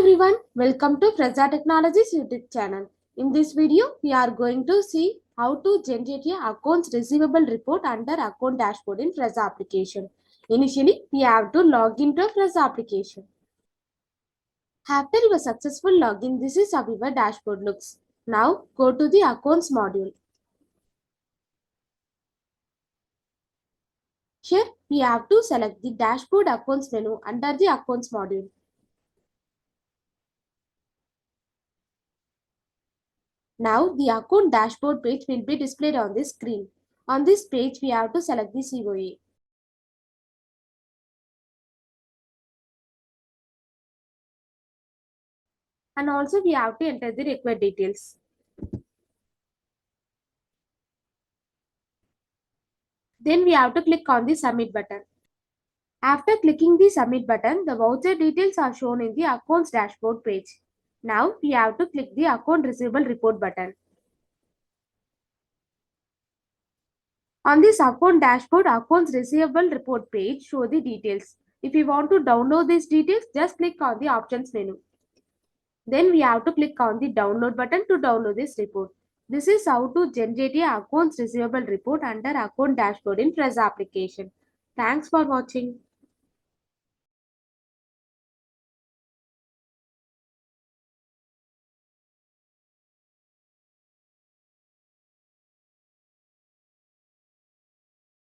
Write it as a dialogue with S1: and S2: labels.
S1: everyone, welcome to Fresa Technologies YouTube channel. In this video, we are going to see how to generate a accounts receivable report under account dashboard in Fresa application. Initially, we have to log into Fresa application. After your successful login, this is how your dashboard looks. Now, go to the accounts module. Here, we have to select the dashboard accounts menu under the accounts module. Now the account dashboard page will be displayed on the screen. On this page, we have to select the COA. And also we have to enter the required details. Then we have to click on the submit button. After clicking the submit button, the voucher details are shown in the accounts dashboard page. Now we have to click the account receivable report button. On this account dashboard, accounts receivable report page show the details. If you want to download these details, just click on the options menu. Then we have to click on the download button to download this report. This is how to generate a accounts receivable report under account dashboard in Fresa application. Thanks for watching.